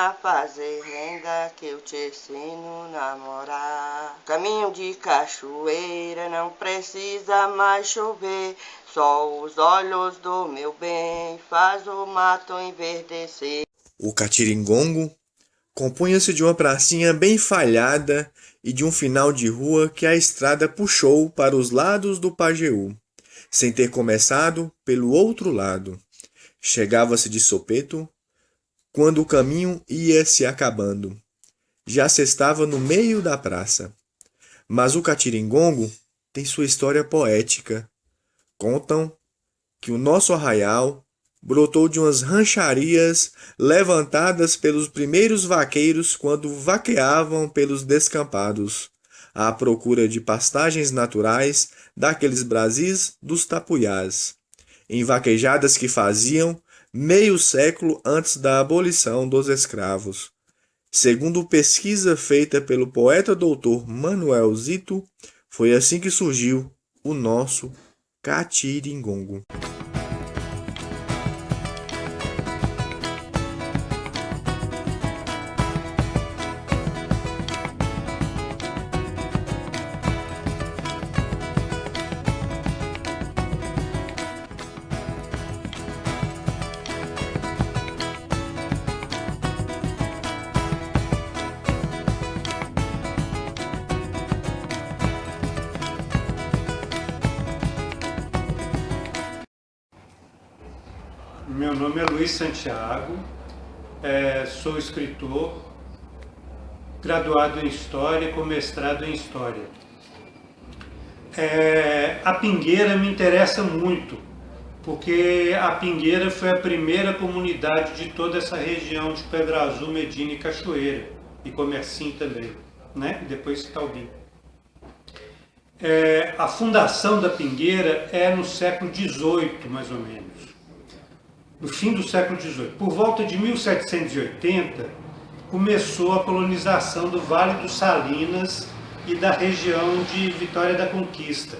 a fazer renda que eu te ensino a namorar. Caminho de cachoeira, não precisa mais chover. Só os olhos do meu bem faz o mato enverdecer. O Catiringongo compunha-se de uma pracinha bem falhada e de um final de rua que a estrada puxou para os lados do Pajeú, sem ter começado pelo outro lado. Chegava-se de sopeto quando o caminho ia se acabando. Já se estava no meio da praça. Mas o Catiringongo tem sua história poética. Contam que o nosso arraial brotou de umas rancharias levantadas pelos primeiros vaqueiros quando vaqueavam pelos descampados, à procura de pastagens naturais daqueles Brasis dos Tapuiás, em vaquejadas que faziam meio século antes da abolição dos escravos. Segundo pesquisa feita pelo poeta doutor Manuel Zito, foi assim que surgiu o nosso Catiringongo. Meu nome é Luiz Santiago, sou escritor, graduado em História com mestrado em História. A Pingueira me interessa muito, porque a Pingueira foi a primeira comunidade de toda essa região de Pedra Azul, Medina e Cachoeira, e Comercinho também, né? E depois Calbi. A fundação da Pingueira é no século XVIII, mais ou menos. No fim do século XVIII. Por volta de 1780, começou a colonização do Vale do Salinas e da região de Vitória da Conquista.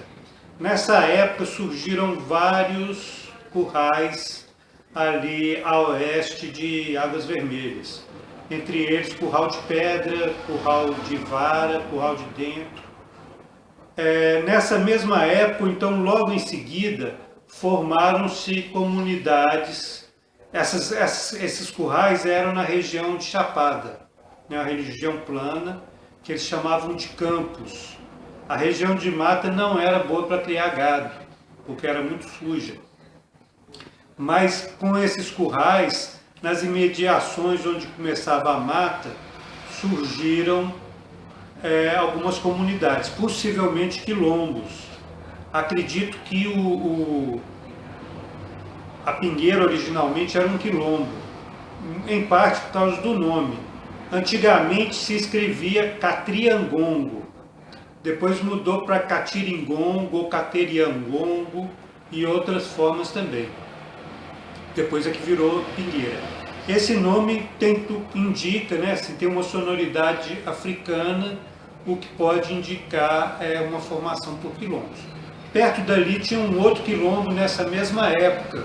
Nessa época surgiram vários currais ali a oeste de Águas Vermelhas. Entre eles, Curral de Pedra, Curral de Vara, Curral de Dentro. Nessa mesma época, então, logo em seguida, formaram-se comunidades. Esses currais eram na região de Chapada, né, a região plana, que eles chamavam de campos. A região de mata não era boa para criar gado, porque era muito suja. Mas com esses currais, nas imediações onde começava a mata, surgiram algumas comunidades, possivelmente quilombos. Acredito que a Pingueira originalmente era um quilombo, em parte por causa do nome. Antigamente se escrevia Catriangongo, depois mudou para Catiringongo ou Cateriangongo e outras formas também. Depois é que virou Pingueira. Esse nome indica, né, se tem uma sonoridade africana, o que pode indicar uma formação por quilombos. Perto dali tinha um outro quilombo nessa mesma época,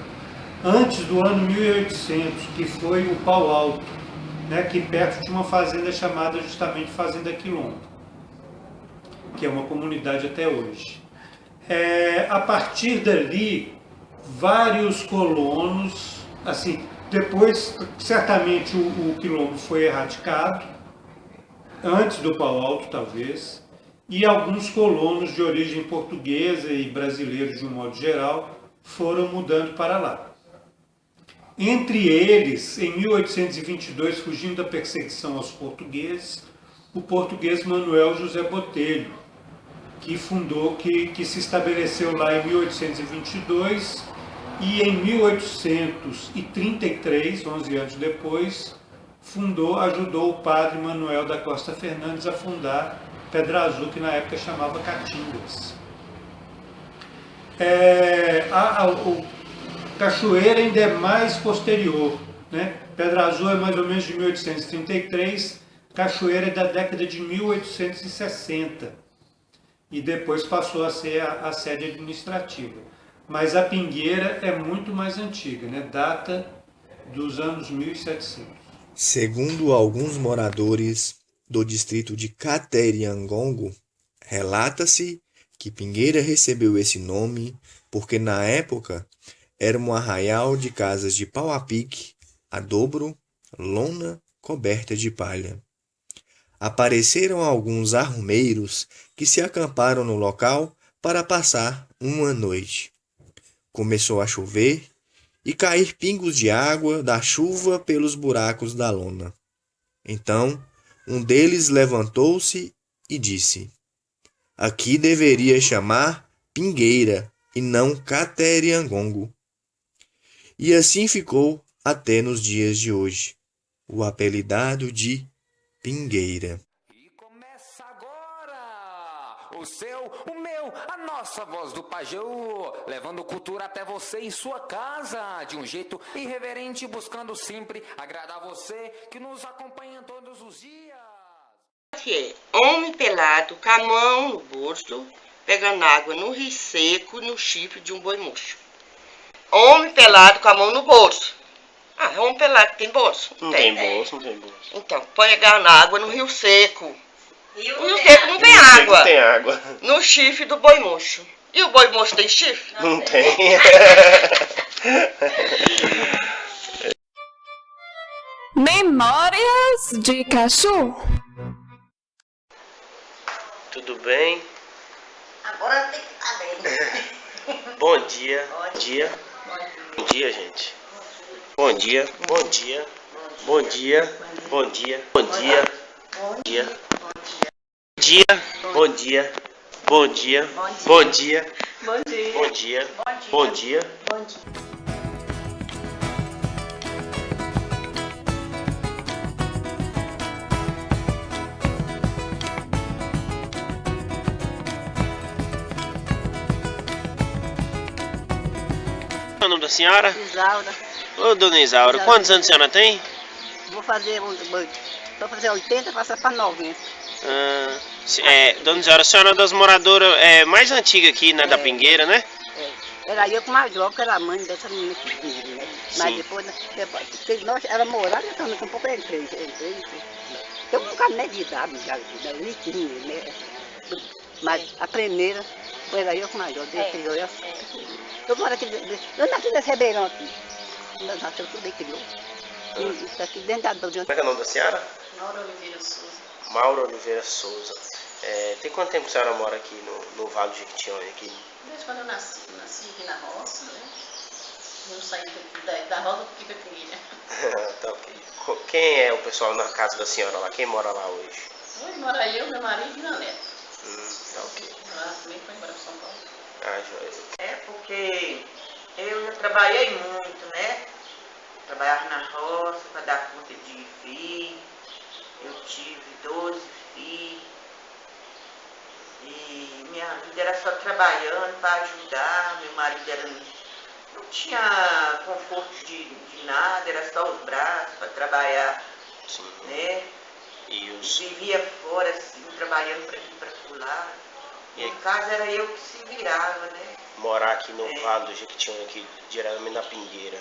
antes do ano 1800, que foi o Pau Alto, né, que perto tinha uma fazenda chamada justamente Fazenda Quilombo, que é uma comunidade até hoje. A partir dali, vários colonos, assim, depois certamente o quilombo foi erradicado, antes do Pau Alto talvez, e alguns colonos de origem portuguesa e brasileiros de um modo geral foram mudando para lá. Entre eles, em 1822, fugindo da perseguição aos portugueses, o português Manuel José Botelho, que se estabeleceu lá em 1822 e em 1833, 11 anos depois, ajudou o padre Manuel da Costa Fernandes a fundar Pedra Azul, que na época chamava Catingas. Cachoeira ainda é mais posterior, né? Pedra Azul é mais ou menos de 1833, Cachoeira é da década de 1860 e depois passou a ser a sede administrativa. Mas a Pingueira é muito mais antiga, né? Data dos anos 1700. Segundo alguns moradores do distrito de Cateriangongo, relata-se que Pingueira recebeu esse nome porque na época era um arraial de casas de pau a pique, a dobro, lona, coberta de palha. Apareceram alguns arrumeiros que se acamparam no local para passar uma noite. Começou a chover e cair pingos de água da chuva pelos buracos da lona. Então, um deles levantou-se e disse: aqui deveria chamar Pingueira e não Cateriangongo. E assim ficou até nos dias de hoje, o apelidado de Pingueira. E começa agora o seu, o meu, a nossa voz do Pajeú, levando cultura até você em sua casa, de um jeito irreverente, buscando sempre agradar você que nos acompanha todos os dias. Que é homem pelado com a mão no bolso, pegando água no rio seco, no chifre de um boi murcho. Homem pelado com a mão no bolso. Ah, homem pelado tem bolso? Não tem bolso, não tem bolso. Então, pegando água no rio seco. O rio seco não tem água. Não tem água. No chifre do boi murcho. E o boi murcho tem chifre? Não tem. Memórias de cachorro. Tudo bem? Agora tem que estar bem. Bom dia. Bom dia. Bom dia, gente. Bom dia. Bom dia. Bom dia. Bom dia. Bom dia. Bom dia. Dia. Bom dia. Bom dia. Bom dia. Bom dia. Bom dia. Bom dia. Bom dia. Qual é o nome da senhora? Isaura, Ô, dona Isaura, quantos anos a senhora tem? vou fazer 80, passar para 90. Dona Isaura, a senhora é das moradoras mais antigas aqui, né, da Pingueira, né? É. Era eu com mais jovem, que era a mãe dessa menina que vinha, né? Mas Sim. depois porque nós, ela morava, então daqui a pouco eu entrei. Eu nunca nem de idade, já tinha, né? Mas a primeira foi era eu com mais jovem, eu moro aqui, eu nasci nesse Ribeirão aqui. Eu nasci tudo aqui, e está aqui dentro da Como é que é o nome da senhora? Maura Oliveira Souza. Maura Oliveira Souza. Tem quanto tempo a senhora mora aqui no Vale do Jequitinhonha? Aqui? Desde quando eu nasci aqui na roça, né? Eu saí da roça aqui para Pingueira. Tá ok. Quem é o pessoal na casa da senhora lá? Quem mora lá hoje? Hoje mora eu, meu marido e meu neto. Tá ok. Ela também foi embora para São Paulo. Ah, joia. É porque eu já trabalhei muito, né? Trabalhava na roça para dar conta de filho. Eu tive 12 filhos. E minha vida era só trabalhando para ajudar. Meu marido não tinha conforto de nada, era só os braços para trabalhar, Sim. né? E os... Vivia fora, assim, trabalhando para aqui e para lá. E aí? No caso era eu que se virava, né? morar aqui no Vale do Jequitinhonha, aqui diretamente na Pingueira.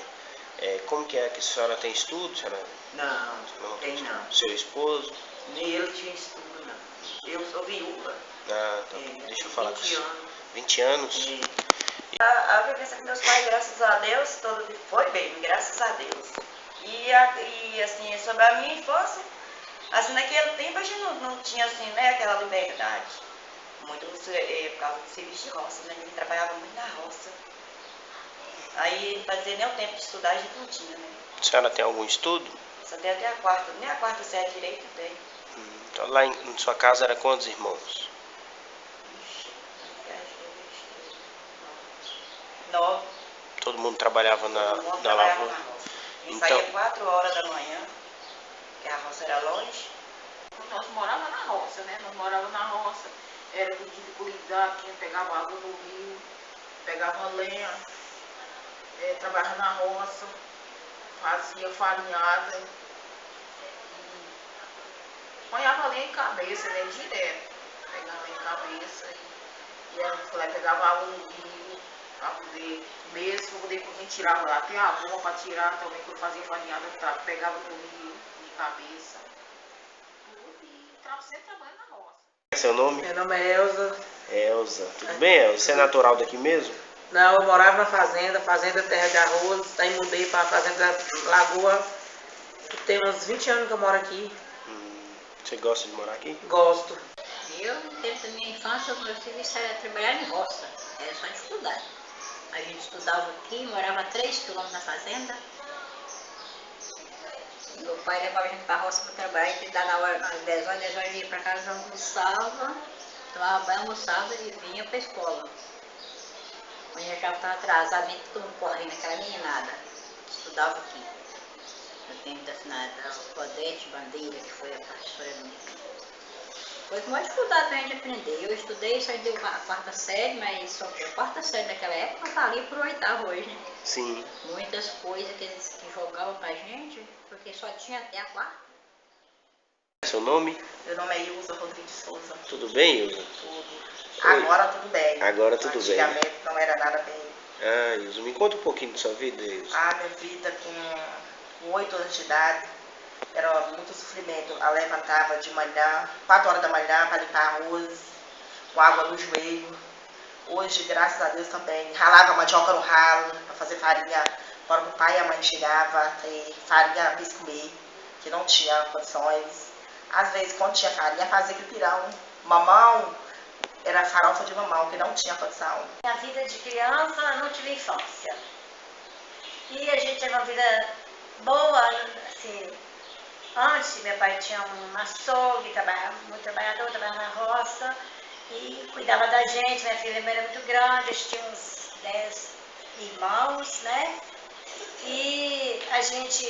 Como que é que a senhora tem estudo, senhora? Não, tem estudo. não. Seu esposo? Nem ele tinha estudo, não. Eu sou viúva. Ah, tá. Deixa eu falar com 20 você. anos. 20 anos? A vivência com meus pais, graças a Deus, foi bem, graças a Deus. E assim, sobre a minha infância, assim, naquele tempo a gente não tinha, assim, né, aquela liberdade. Muito por causa do serviço de roça, né, a gente trabalhava muito na roça. Aí, não fazia nem o tempo de estudar, a gente não tinha, né. A senhora tem algum estudo? Só tem até a quarta, nem a quarta série direito tem. Então, lá em sua casa era quantos irmãos? 9. Todo mundo trabalhava na trabalhava lavoura? na roça. E Então- saía 4 horas da manhã, que a roça era longe. Nós morávamos na roça, né? Nós morávamos na roça, era do dia de cuidar, quem pegava água no rio, pegava lenha, trabalhava na roça, fazia farinhada, ponhava lenha em cabeça, né? Direto. Pegava lenha em cabeça e era lá, pegava água no rio, para poder, mesmo, para poder quando a gente tirava lá, tem a bomba para tirar também, quando fazia farinhada, pegava no rio. cabeça, tudo, e sempre trabalhando na roça. É seu nome? Meu nome é Elza. Elza. Tudo bem, Elza? Você é natural daqui mesmo? Não, eu morava na fazenda Terra de Arroz, aí mudei para a fazenda Lagoa. Tem uns 20 anos que eu moro aqui. Você gosta de morar aqui? Gosto. Eu, no tempo da minha infância, o meu serviço era trabalhar em roça, era só estudar. A gente estudava aqui, morava a 3 quilômetros na fazenda. Meu pai levava a gente para a roça para trabalhar, e dava na hora, às 10 horas ia para casa, almoçava, tomava banho, almoçava e vinha para a escola. Amanhã já estava atrasado, nem todo mundo correndo, aquela meninada. Estudava aqui. No tempo da Odete Bandeira, que foi a professora minha. Foi com mais dificuldade pra gente aprender. Eu estudei, só deu a 4ª série, mas só que a 4ª série daquela época tá ali pro 8º hoje, né? Sim. Muitas coisas que eles jogavam pra gente, porque só tinha até a 4ª. Seu nome? Meu nome é Ilza Rodrigues Souza. Tudo bem, Ilza? Tudo. Agora tudo bem. Agora tudo bem. Antigamente não era nada bem. Ah, Ilza, me conta um pouquinho da sua vida, Ilza. Minha vida com 8 anos de idade era muito sofrimento. Eu levantava de manhã, 4 horas da manhã, para limpar arroz, com água no joelho. Hoje, graças a Deus também, ralava mandioca no ralo para fazer farinha. Para o pai e a mãe chegavam, ter farinha para comer, que não tinha condições. Às vezes, quando tinha farinha, fazia pirão. Mamão, era farofa de mamão, que não tinha condição. Minha vida de criança, não tive infância. E a gente teve uma vida boa, assim. Antes, meu pai tinha um açougue, muito trabalhador, trabalhava na roça e cuidava da gente. Minha filha era muito grande, a gente tinha uns 10 irmãos, né? E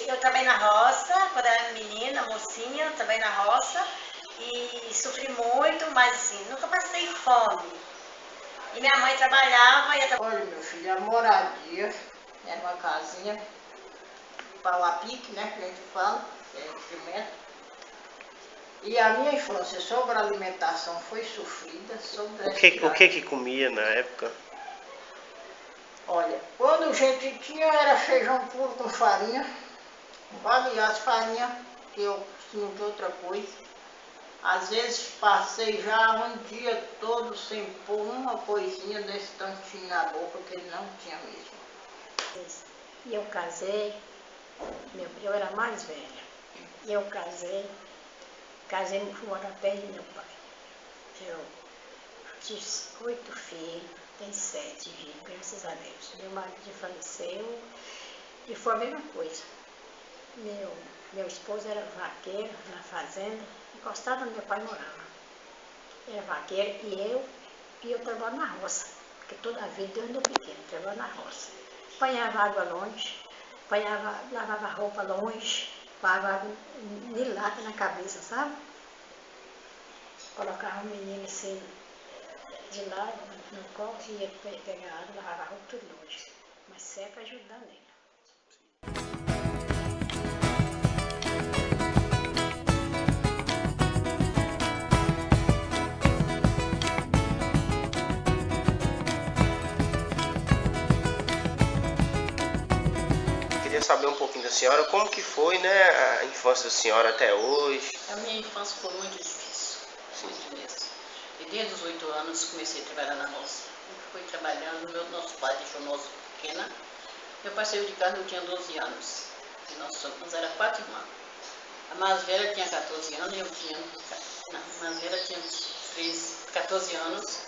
eu trabalhei na roça, quando era menina, mocinha, trabalhei na roça e sofri muito, mas assim, nunca passei fome. E minha mãe trabalhava e Olha, meu filho, a moradia era uma casinha, pau a pique, né, que a gente fala. E a minha infância sobre a alimentação foi sofrida. O que comia na época? Olha, quando a gente tinha era feijão puro com farinha, aliás, farinha, que eu tinha de outra coisa. Às vezes passei já um dia todo sem pôr uma coisinha desse tantinho na boca, que ele não tinha mesmo. E eu casei, eu era mais velha. E eu casei no Fumorapé de meu pai. Eu tive 8 filhos, tenho 7 filhos, graças a Deus. Meu marido faleceu e foi a mesma coisa. Meu esposo era vaqueiro na fazenda, encostado onde meu pai morava. Era vaqueiro e eu trabalhava na roça, porque toda a vida eu ando pequeno, trabalhava na roça. Apanhava água longe, lavava roupa longe, lavava nilada na cabeça, sabe? Colocava o menino assim de lado no colo e ia pegar água, lavava a roupa tudo longe, mas sempre ajudando ele. Queria saber um pouquinho da senhora, como que foi, né, a infância da senhora até hoje? A minha infância foi muito difícil, muito mesmo. E desde os 8 anos comecei a trabalhar na roça. Fui trabalhando, nosso pai deixou nós pequena. Meu pai saiu de casa, eu tinha 12 anos. E nós éramos 4 irmãos. A mais velha tinha 14 anos e eu tinha... Não, a mais velha tinha 14 anos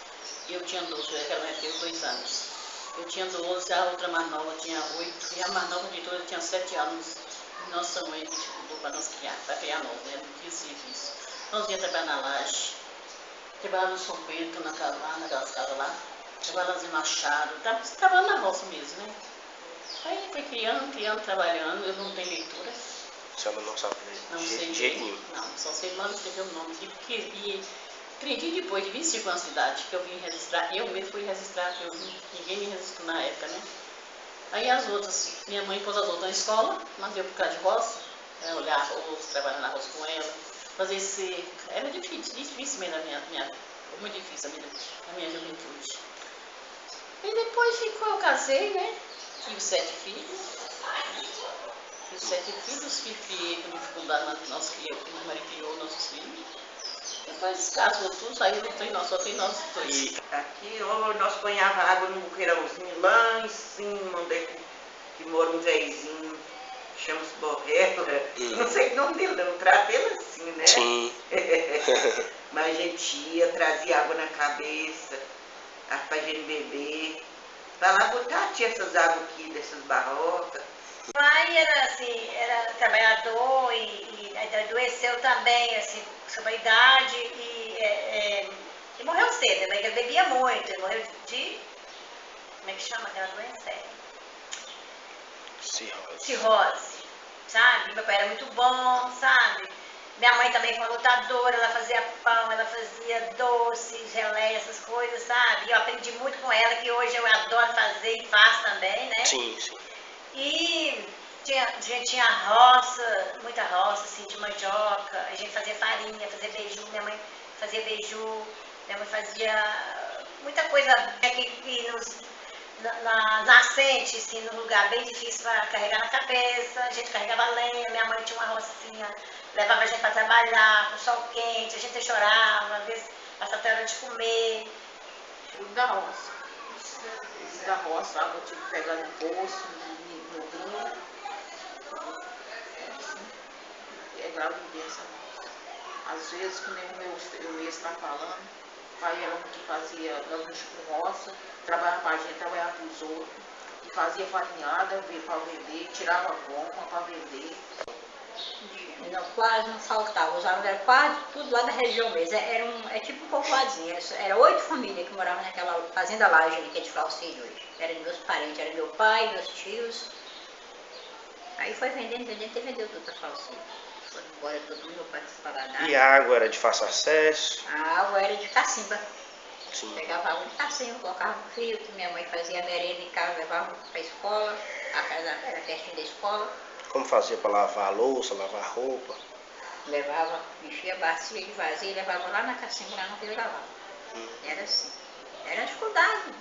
e eu tinha 12, ela teve 2 anos. Eu tinha 12, a outra mais nova tinha 8 e a mais nova de todas tinha 7 anos. Nossa mãe me dificultou para nos criar, para criar nós, né? Não tinha serviço. Nós íamos trabalhar na laje, trabalhar no São Pedro, naquelas casas lá, trabalhando em Machado, trabalhando na roça mesmo, né? Aí foi criando, trabalhando, eu não tenho leitura. A senhora não sabe ler? Não sei de jeito nenhum. Não, só sei mal escrever o nome, porque aprendi depois de 25 anos de idade, que eu vim registrar, eu mesmo fui registrar, ninguém me registrou na época, né? Aí as outras, minha mãe pôs as outras na escola, mas eu por causa de roça, olhar arroz, trabalhar na roça com ela, fazer cerca, era difícil mesmo foi muito difícil a minha juventude. E depois eu casei, né? Tive 7 filhos. Os 7 filhos que criei com dificuldade, nós criamos, que meu marido criou nossos filhos. Depois descasou tudo, saiu, não tem nós, só tem nós dois. Aqui nós ponhava água no buqueirãozinho lá em cima, onde é que mora um vezinho, chama-se Borrego. Não sei o nome dele, não, trata ele assim, né? Sim. Mas a gente ia, trazia água na cabeça, pra gente beber. Pra lá botar, tinha essas águas aqui, dessas barrocas. O pai era assim, era trabalhador e adoeceu também, assim, sobre a idade e morreu cedo, né? Ele bebia muito, ele morreu de, como é que chama aquela doença? Cirrose, sabe? Meu pai era muito bom, sabe? Minha mãe também foi uma lutadora, ela fazia pão, ela fazia doce, geleia, essas coisas, sabe? E eu aprendi muito com ela, que hoje eu adoro fazer e faço também, né? Sim, sim. E a gente tinha roça, muita roça, assim, de mandioca, a gente fazia farinha, fazia beiju, minha mãe fazia beiju, minha mãe fazia muita coisa que na nascente, assim, num lugar bem difícil para carregar na cabeça, a gente carregava lenha, minha mãe tinha uma rocinha, levava a gente para trabalhar, com sol quente, a gente chorava, às vezes passava até hora de comer. Tudo da roça. Da roça, água eu tive que pegar no poço, no rio. É gravidez, sabe? Às vezes, como o meu mês está falando, o pai era um que fazia gaúcho com roça, trabalhava para a gente, trabalhava para os outros, e fazia farinhada para vender, tirava goma para vender. Não, quase não faltava, os alunos eram quase tudo lá da região mesmo, é tipo um povoadozinho, era 8 famílias que moravam naquela fazenda laje ali, que é de Falsílio hoje. Eram meus parentes, era meu pai, meus tios. Aí foi vendendo, vendeu tudo para Falsílio. Foi embora todo mundo, meu pai para dar. E a água era de fácil acesso? A água era de cacimba. Sim. Pegava água de cacimba, colocava no filtro, minha mãe fazia merenda em casa, levava para a escola, a casa era pertinho da escola. Como fazia para lavar a louça, lavar a roupa? Levava, enchia a bacia de vazio e levava lá na cacimba, lá no rio lavava. Era assim. Era dificuldade.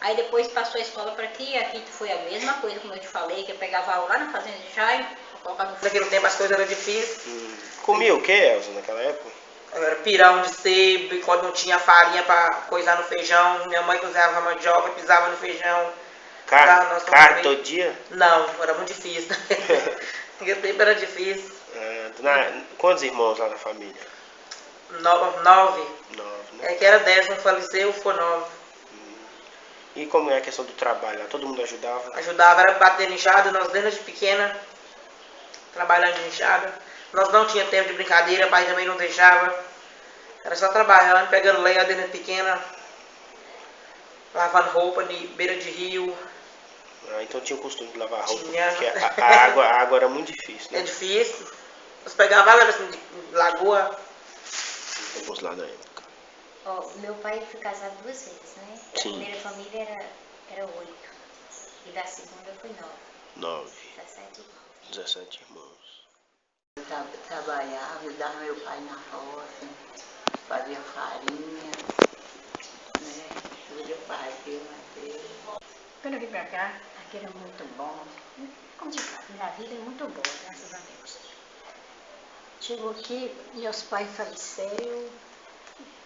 Aí depois passou a escola para aqui foi a mesma coisa, como eu te falei, que eu pegava aula lá na fazenda de Jairo, colocava no... Naquele tempo as coisas eram difíceis. Comia o que, Elza, naquela época? Era pirão de sebo, e quando não tinha farinha para coisar no feijão, minha mãe cozinhava mandioca, pisava no feijão. Carne todo dia? Não, era muito difícil. Naquele tempo era difícil. Quantos irmãos lá na família? 9. 9, né? É que era 10, um faleceu, ficou 9. E como é a questão do trabalho lá? Todo mundo ajudava? Ajudava, era bater enxada, nós desde pequena, trabalhando em enxada. Nós não tínhamos tempo de brincadeira, pai também não deixava. Era só trabalhando, pegando lenha desde pequena, lavando roupa de beira de rio. Então tinha o costume de lavar roupa, Tinha. porque a água era muito difícil, né? É difícil. Nós pegávamos água assim, de lagoa. Vamos lá na época. Meu pai foi casado 2 vezes, né? Sim. A primeira família era 8. E da segunda foi 9. 9. 17 irmãos. 17 irmãos. Eu trabalhava, ajudava meu pai na roça, fazia farinha, né? Tudo pai, Quando eu vim pra cá, aqui era muito bom. Como de cá, minha vida é muito boa, graças a Deus. Chegou aqui, meus pais faleceram,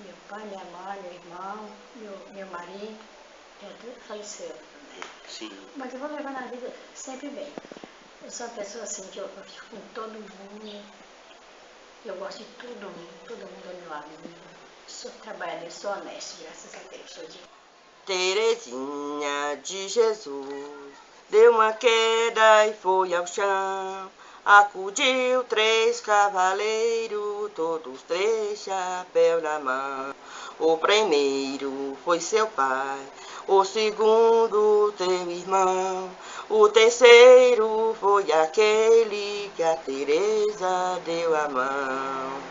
meu pai, minha mãe, meu irmão, meu marido, tudo faleceram também. Sim. Mas eu vou levando a vida sempre bem. Eu sou uma pessoa assim, que eu fico com todo mundo, eu gosto de todo mundo é meu amigo. Sou trabalhador, sou honesto, graças a Deus. Sou de... Terezinha de Jesus deu uma queda e foi ao chão. Acudiu 3 cavaleiros, todos 3 chapéu na mão. O primeiro foi seu pai, o segundo teu irmão, o terceiro foi aquele que a Teresa deu a mão.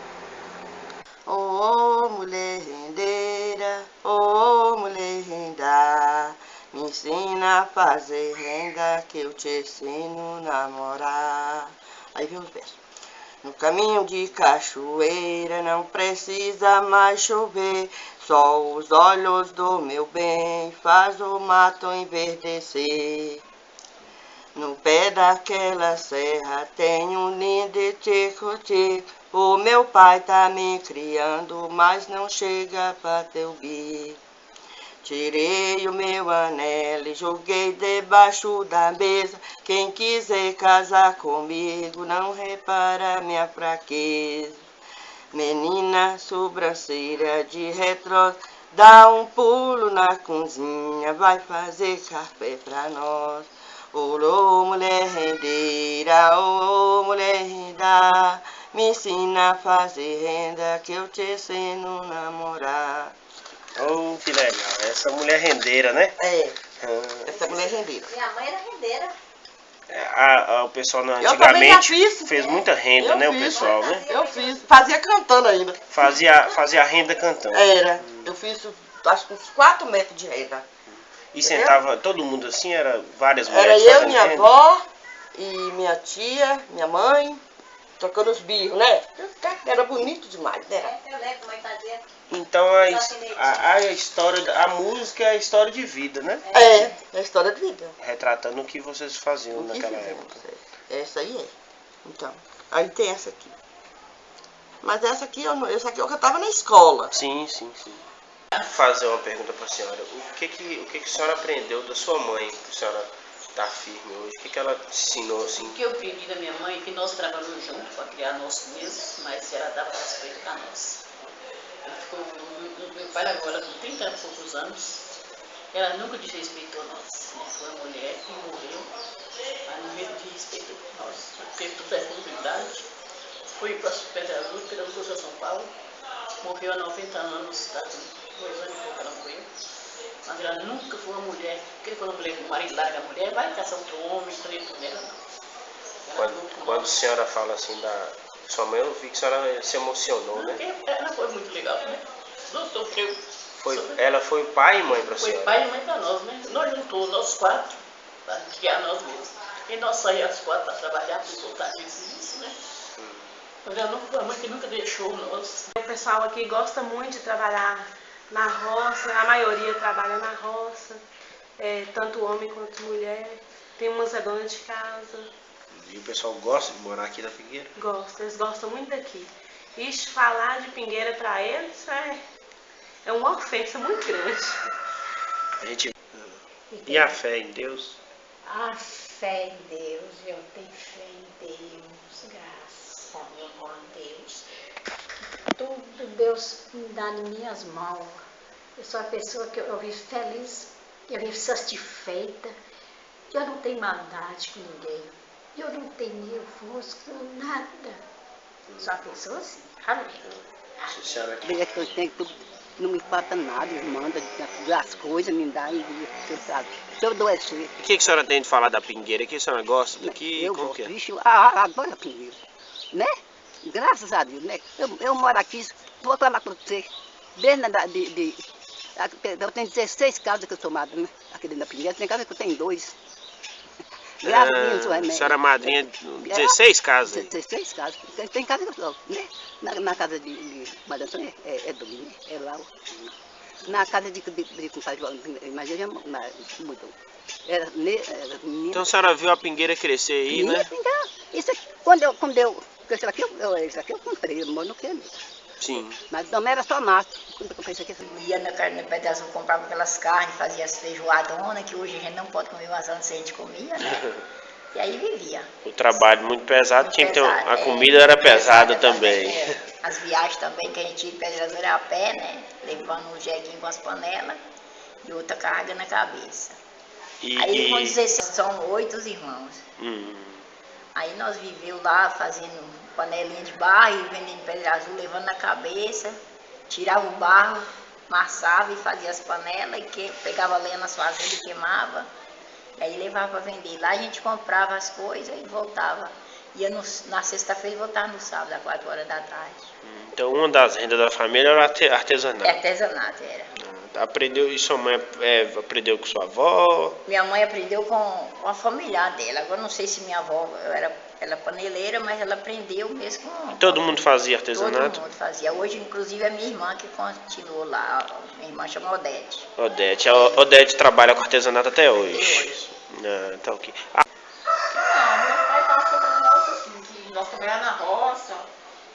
Oh, mulher rendeira, oh, mulher renda, me ensina a fazer renda que eu te ensino a namorar. Aí vem os versos. No caminho de cachoeira não precisa mais chover, só os olhos do meu bem faz o mato enverdecer. No pé daquela serra tem um ninho de tico-tico. O meu pai tá me criando, mas não chega pra teu bico. Tirei o meu anel e joguei debaixo da mesa. Quem quiser casar comigo não repara minha fraqueza. Menina sobrancelha de retrosa, dá um pulo na cozinha, vai fazer café pra nós. Ô, mulher rendeira, ô, mulher renda, me ensina a fazer renda que eu te ensino a namorar. Oh, que legal. Essa mulher rendeira, né? É, essa mulher rendeira. Minha mãe era rendeira. O pessoal antigamente fez muita renda, né? O pessoal, né? Eu fiz, fazia cantando ainda. Fazia renda cantando. Era, eu fiz acho que uns 4 metros de renda. E sentava todo mundo assim, era várias mulheres. Era eu, minha avó e minha tia, minha mãe, tocando os birros, né? Era bonito demais, né? Eu lembro, mãe fazia. Então a história, a música é a história de vida, né? É a história de vida. Retratando o que vocês faziam naquela época. Essa aí é. Então, aí tem essa aqui. Mas essa aqui eu cantava na escola. Sim. Vou fazer uma pergunta para a senhora. O que a senhora aprendeu da sua mãe, para a senhora estar firme hoje? O que ela te ensinou assim? O que eu aprendi da minha mãe é que nós trabalhamos juntos para criar nós mesmos, mas ela dava respeito para nós. Meu pai agora com 30 e poucos anos, ela nunca desrespeitou nós. Foi uma mulher que morreu, mas não mesmo de respeito por nós. Teve toda a responsabilidade, foi para a Pedra Azul, pela Cruz de São Paulo, morreu há 90 anos, tá, 2 anos e pouco ela morreu. Mas ela nunca foi uma mulher, porque quando o marido larga a mulher, vai caçar outro homem, fazer tudo dela, não. Quando a senhora fala assim da sua mãe, eu vi que a senhora se emocionou, né? Ela foi muito legal, né? Não sofreu. Ela foi pai e mãe para a senhora? Foi pai e mãe para nós, né? Nós juntou nós 4 para criar nós mesmos. E nós saímos as 4 para trabalhar, para voltar isso, né? Mas ela não foi a mãe que nunca deixou nós. O pessoal aqui gosta muito de trabalhar na roça, a maioria trabalha na roça, tanto homem quanto mulher. Tem umas é dona de casa. E o pessoal gosta de morar aqui na Pingueira? Gosta, eles gostam muito daqui. E falar de Pingueira para eles é uma ofensa muito grande. E a fé em Deus? A fé em Deus, eu tenho fé em Deus, graças a Deus. Tudo Deus me dá nas minhas mãos. Eu sou a pessoa que eu vivo feliz, eu vivo satisfeita. Eu não tenho maldade com ninguém. Eu não tenho nervoso com nada. Sou uma pessoa assim. Amém. Desde que eu tenho tudo, não me falta nada, eles mandam as coisas, me dá e se eu adoecer. O que a senhora tem de falar da Pingueira? O que a senhora gosta daqui? Eu Como gosto, que é? vixe, adoro a Pingueira, né? Graças a Deus, né? Eu moro aqui, vou falar com você, eu tenho 16 casas que eu sou madrinha, aqui dentro da Pingueira, tem casa que eu tenho 2. A senhora é madrinha de 16 casas? 16 casas. Tem casa que eu sou, né? Na casa de Madame Antônia é domingo, né? É lá. Na casa de compadre João, imagina, já mudou. Então a senhora viu a Pingueira crescer aí, né? Isso aqui, quando eu cresci aqui, isso aqui eu comprei, eu moro no que mesmo. Sim. Mas também era só mato. Quando eu comprei isso aqui, Ia na carne no Pedra Azul, comprava aquelas carnes, fazia as feijoadonas, que hoje a gente não pode comer umas antes a gente comia, né? E aí vivia. O trabalho muito pesado, tinha que ter a comida era pesada também. As viagens também que a gente ia de Pedra Azul era a pé, né? Levando um jeguinho com as panelas e outra carga na cabeça. Aí vamos dizer, são 8 irmãos. Aí nós vivemos lá fazendo panelinha de barro e vendendo Pedra Azul, levando na cabeça, tirava o barro, amassava e fazia as panelas, e pegava lenha nas fazendas e queimava, e aí levava para vender. Lá a gente comprava as coisas e voltava. Ia na sexta-feira e voltava no sábado, às 4 horas da tarde. Então uma das rendas da família era artesanato. Artesanato era. Aprendeu, e sua mãe aprendeu com sua avó? Minha mãe aprendeu com a familiar dela. Agora não sei se minha avó ela paneleira, mas ela aprendeu mesmo com... Todo mundo fazia artesanato? Todo mundo fazia. Hoje, inclusive, é minha irmã que continuou lá. Minha irmã chama Odete. Odete. A Odete trabalha com artesanato até hoje. Então, okay. nós trabalhamos na roça,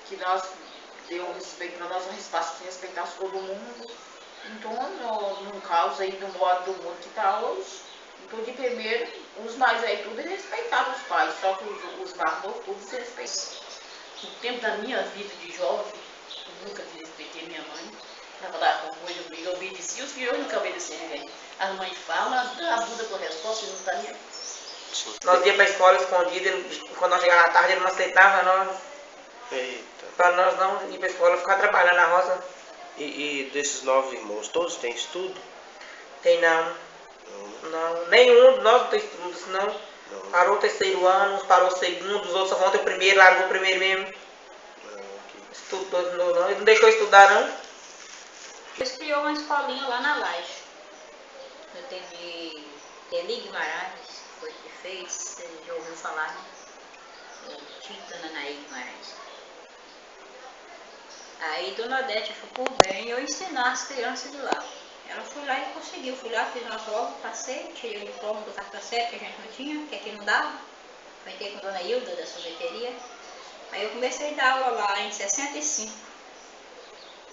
que nós deu um respeito para nós, um espaço que respeitasse todo mundo. Então, no caso aí do modo do mundo que está hoje, então de primeiro, os mais aí tudo eles respeitavam os pais, só que os mais novos tudo se respeitavam. No tempo da minha vida de jovem, eu nunca desrespeitei minha mãe. Ela falava com coisa comigo, eu obedecia, os filhos nunca obedeciam ninguém. As mães falam, a Buda por resposta e não está nem aí. Nós ia para a escola escondida, quando nós chegávamos à tarde ele não aceitava nós. Eita. Para nós não ir para a escola, ficar trabalhando na roça. E desses 9 irmãos, todos têm estudo? Tem não. Não. Nenhum de nós não tem estudo, senão parou o terceiro ano, uns parou o segundo, os outros só vão ter o primeiro, largou o primeiro mesmo. Estudou, não. Ele não deixou estudar não. Eles criou uma escolinha lá na Laje. Eu teve Eli Guimarães, foi que fez, você já ouviu falar, né? Tita Nanaí Guimarães. Aí Dona Odete ficou bem eu ensinar as crianças de lá. Ela foi lá e conseguiu. Fui lá, fiz uma prova, passei, tirei o diploma do quarta série, que a gente não tinha, que aqui não dava. Entrei com a Dona Hilda da sorveteria. Aí eu comecei a dar aula lá em 65.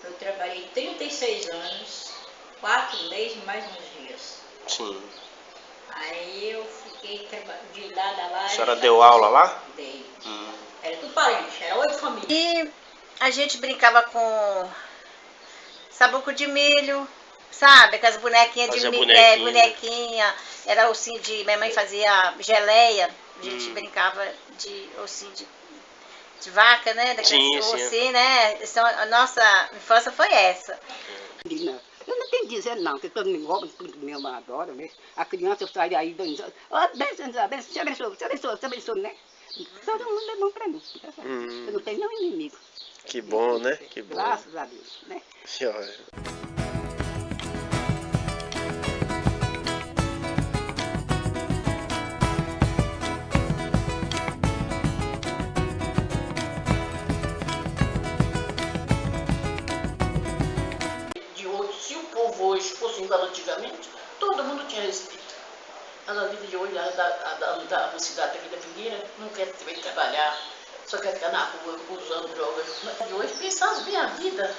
Eu trabalhei 36 anos, 4 meses e mais uns dias. Sim. Aí eu fiquei de lá da Laje. A senhora deu aula lá? Dei. Era tudo parente, era 8 famílias. E a gente brincava com sabuco de milho, sabe? Com as bonequinhas de milho, bonequinha. Era ossinho de... Minha mãe fazia geleia, a gente brincava de ossinho de vaca, né? Daqueles ossinhos, né? Então, a nossa infância foi essa. Eu não tenho que dizer não, que todo mundo rouba, tudo meu adora, né? A criança sai aí 2 anos, te abençoe, né? Todo mundo é bom pra mim. Eu não tenho nenhum inimigo. Que bom, né? Que bom. Graças a Deus, né? Senhora. Se o povo hoje fosse igual antigamente, todo mundo tinha respeito. Mas a vida de hoje, da cidade aqui da Figueira, não quer trabalhar, só quer ficar na rua usando drogas. Mas de hoje, pensar bem a vida,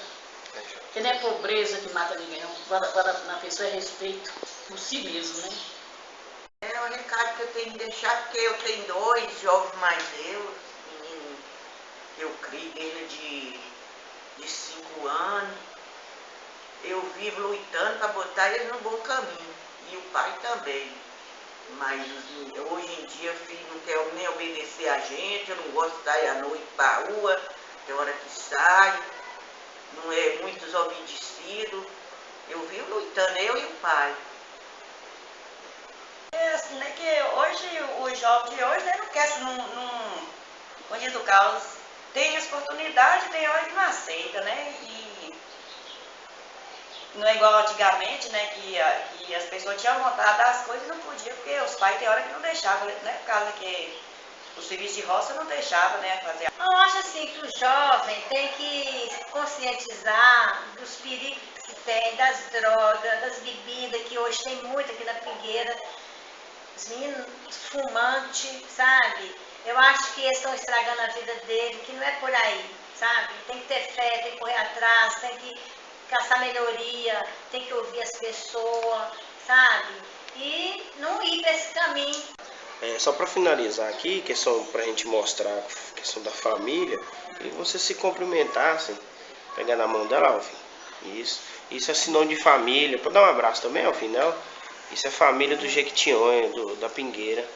que não é pobreza que mata ninguém, na pessoa é respeito por si mesmo, né? É o recado que eu tenho que deixar, porque eu tenho 2 jovens mais eu, menino que eu criei desde de 5 anos. Eu vivo lutando para botar eles no bom caminho, e o pai também. Mas hoje em dia o filho não quer nem obedecer a gente, eu não gosto de sair à noite para a rua, tem hora que sai, não é muito desobedecido. Eu vivo lutando, eu e o pai. É assim, né, que hoje, os jovens de hoje, né, não querem, como diz o Carlos, tem as oportunidades, tem hora que não aceita, né, e não é igual antigamente, né, que as pessoas tinham vontade das coisas e não podiam, porque os pais tem hora que não deixavam, né, por causa que o serviço de roça não deixava, né, fazer. Eu acho assim que o jovem tem que conscientizar dos perigos que tem, das drogas, das bebidas, que hoje tem muito aqui na Figueira, os meninos fumantes, sabe? Eu acho que eles estão estragando a vida dele, que não é por aí, sabe? Tem que ter fé, tem que correr atrás, tem que caçar melhoria, tem que ouvir as pessoas, sabe? E não ir para esse caminho. Só para finalizar aqui, questão para a gente mostrar a questão da família, e você se cumprimentassem, pegar na mão dela, Alvin. Isso é sinônimo de família. Pode dar um abraço também, Alvin, né? Isso é família do Jequitinhonha, da Pingueira.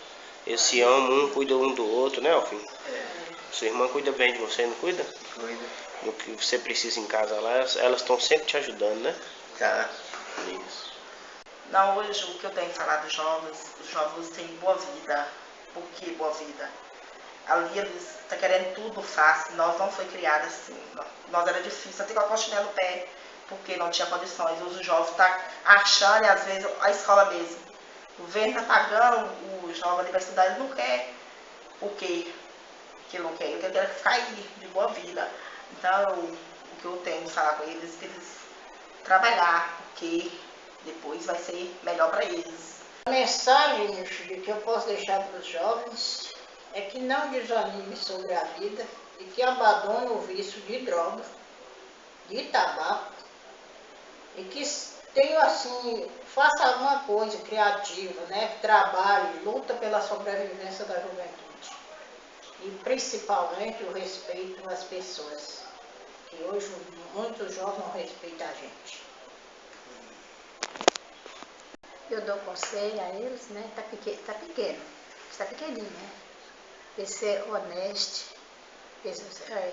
Eles se amam, cuidam um do outro, né, Alvin? Sua irmã cuida bem de você, não cuida? Cuida. No que você precisa em casa lá, elas estão sempre te ajudando, né? Tá. Isso. Não, hoje o que eu tenho que falar dos jovens, os jovens têm boa vida. Por que boa vida? Ali eles estão querendo tudo fácil, nós não foi criados assim. Nós era difícil, até com a coxinha no pé, porque não tinha condições. Hoje o jovem está achando, e às vezes a escola mesmo. O governo está pagando, o jovem ali vai estudar, ele não quer o quê? Que ele não quer, ele quer ficar aí, de boa vida. Então, o que eu tenho de falar com eles é que eles trabalhar, porque depois vai ser melhor para eles. A mensagem, meu filho, que eu posso deixar para os jovens é que não desanime sobre a vida e que abandone o vício de droga, de tabaco, e que tenha assim, faça alguma coisa criativa, né? Trabalhe, luta pela sobrevivência da juventude. E principalmente o respeito às pessoas, que hoje muitos jovens não respeitam a gente. Eu dou conselho a eles, né? Está pequeno, está pequenininho, né? De ser honesto, de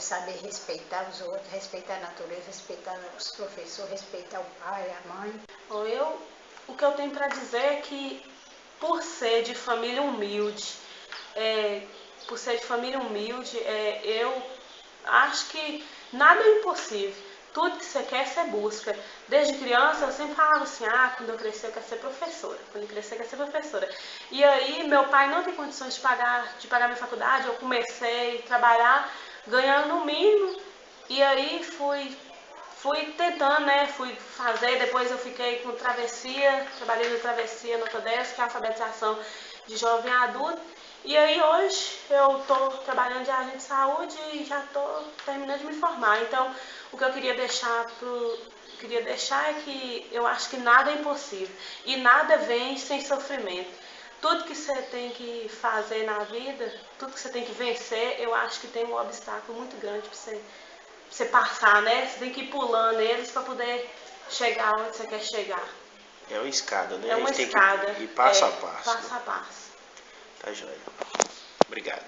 saber respeitar os outros, respeitar a natureza, respeitar os professores, respeitar o pai, a mãe. O que eu tenho para dizer é que, por ser de família humilde, eu acho que nada é impossível. Tudo que você quer, você busca. Desde criança, eu sempre falava assim, quando eu crescer, eu quero ser professora. Quando eu crescer, eu quero ser professora. E aí, meu pai não tem condições de pagar minha faculdade. Eu comecei a trabalhar ganhando no mínimo. E aí, fui tentando, né? Fui fazer. Depois eu fiquei com travessia. Trabalhei no travessia no Todesco, que é a alfabetização de jovem adulto. E aí hoje eu estou trabalhando de agente de saúde e já estou terminando de me formar. Então, o que eu queria deixar é que eu acho que nada é impossível e nada vem sem sofrimento. Tudo que você tem que fazer na vida, tudo que você tem que vencer, eu acho que tem um obstáculo muito grande para você passar, né? Você tem que ir pulando eles para poder chegar onde você quer chegar. É uma escada, né? É uma a gente escada. Tem que ir passo a passo. Passo a passo. Tá joia. Obrigado.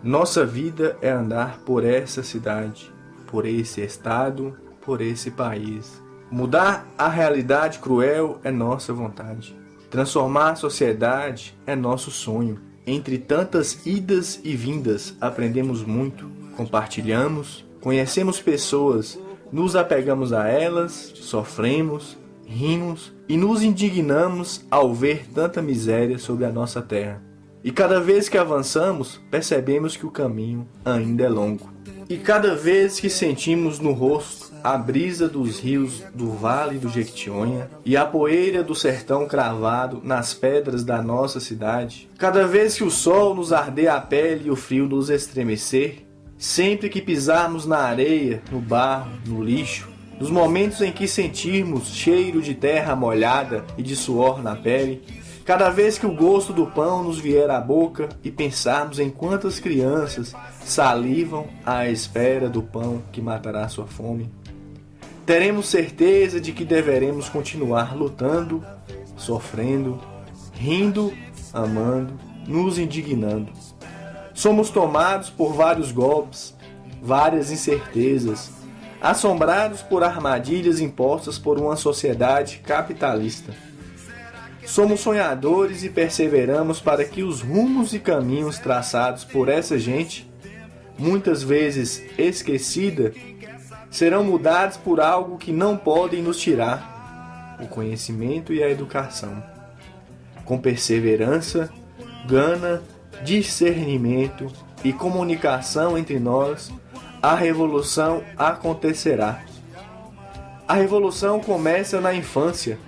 Nossa vida é andar por essa cidade, por esse estado, por esse país. Mudar a realidade cruel é nossa vontade. Transformar a sociedade é nosso sonho. Entre tantas idas e vindas, aprendemos muito, compartilhamos, conhecemos pessoas, nos apegamos a elas, sofremos, rimos e nos indignamos ao ver tanta miséria sobre a nossa terra. E cada vez que avançamos, percebemos que o caminho ainda é longo. E cada vez que sentimos no rosto a brisa dos rios do Vale do Jequitinhonha e a poeira do sertão cravado nas pedras da nossa cidade, cada vez que o sol nos arder a pele e o frio nos estremecer, sempre que pisarmos na areia, no barro, no lixo, nos momentos em que sentirmos cheiro de terra molhada e de suor na pele, cada vez que o gosto do pão nos vier à boca e pensarmos em quantas crianças salivam à espera do pão que matará sua fome, teremos certeza de que deveremos continuar lutando, sofrendo, rindo, amando, nos indignando. Somos tomados por vários golpes, várias incertezas, assombrados por armadilhas impostas por uma sociedade capitalista. Somos sonhadores e perseveramos para que os rumos e caminhos traçados por essa gente, muitas vezes esquecida, serão mudados por algo que não podem nos tirar: o conhecimento e a educação. Com perseverança, gana, discernimento e comunicação entre nós, a revolução acontecerá. A revolução começa na infância,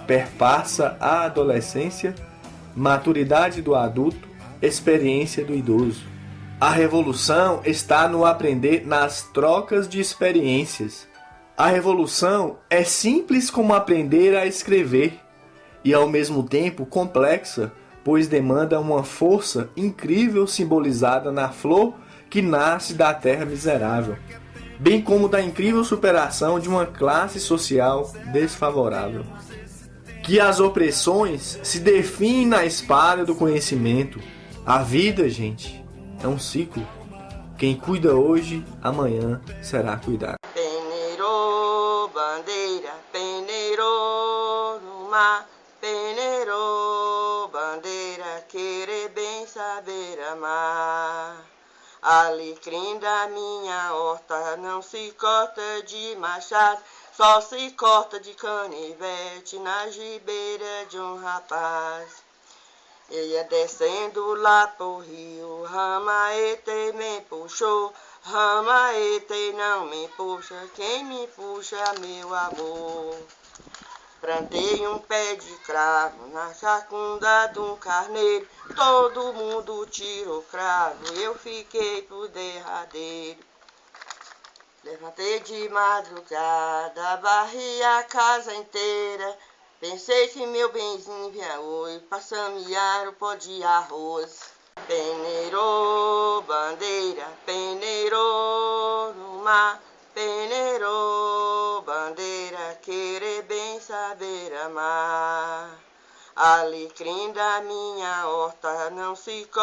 perpassa a adolescência, maturidade do adulto, experiência do idoso. A revolução está no aprender nas trocas de experiências. A revolução é simples como aprender a escrever e ao mesmo tempo complexa, pois demanda uma força incrível simbolizada na flor que nasce da terra miserável, bem como da incrível superação de uma classe social desfavorável. Que as opressões se definem na espada do conhecimento. A vida, gente, é um ciclo. Quem cuida hoje, amanhã será cuidado. Peneirou, bandeira, peneirou no mar, peneirou, bandeira, querer bem saber amar. Alecrim da minha horta não se corta de machado, só se corta de canivete na gibeira de um rapaz. Ia descendo lá pro rio, Ramaete me puxou, Ramaete não me puxa, quem me puxa meu amor. Plantei um pé de cravo na cacunda de um carneiro. Todo mundo tirou cravo, eu fiquei por derradeiro. Levantei de madrugada, varri a casa inteira. Pensei que meu benzinho vinha hoje pra samear o pó de arroz. Peneirou bandeira, peneirou no mar. Peneirou bandeira, querer bem saber amar. Alecrim da minha horta não se corta.